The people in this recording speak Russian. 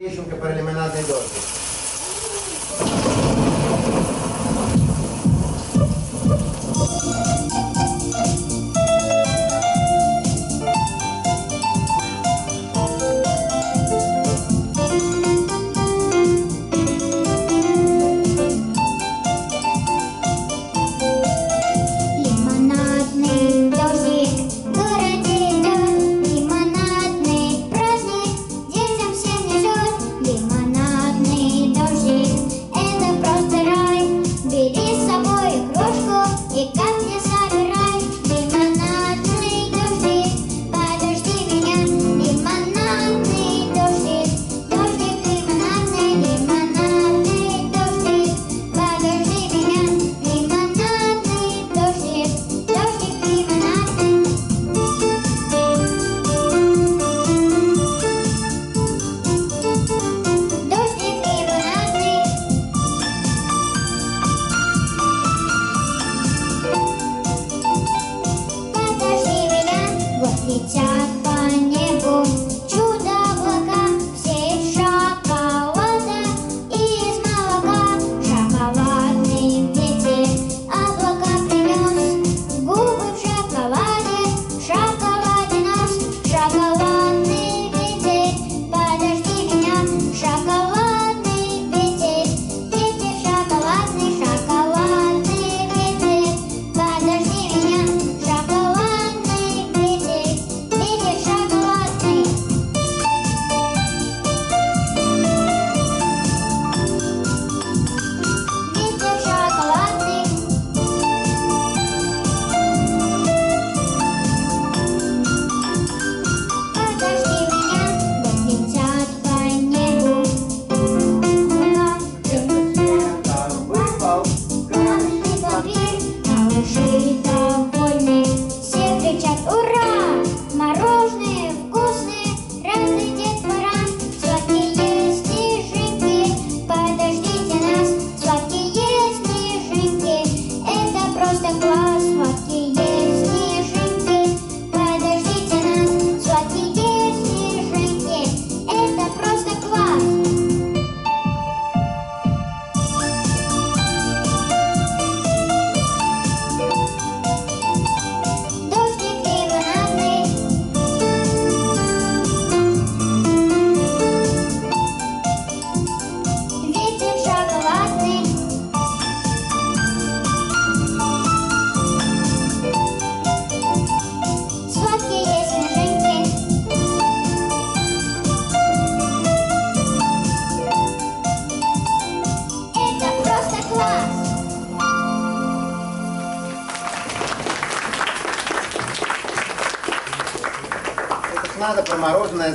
Вишенка про лимонадный дождик. Лимонадный дождик в городе идет, лимонадный праздник детям всем несет. Лимонадный дождик — это просто рай, бери с собой кружку и капли собирай. Лимонадный дождик, подожди меня, лимонадный дождик, дождик лимонадный, лимонадный дождик, подожди меня, лимонадный дождик, дождик лимонадный. Дождик лимонадный. Подожди меня, вот летят по небу чудо-облака, все из шоколада и из молока. Шоколадный ветер облака принес, губы в шоколаде нос. Шоколадный ветер, подожди меня, шоколадный ветер, ветер шоколадный, шоколадный ветер, подожди меня, шоколадный ветер, ветер шоколадный. Ветер шоколадный. Подожди меня, вот летят по небу красный папир, малыши довольны, все кричат ура! Мороженое вкусное, радует детвора, сладкие снежинки, подождите нас, сладкие снежинки, это просто класс. Сладкие снежинки, подождите нас, сладкие снежинки, это просто класс. Дождик лимонадный. Ветер шоколадный. Сладкие снежинки. Это просто класс. Это ж надо про мороженое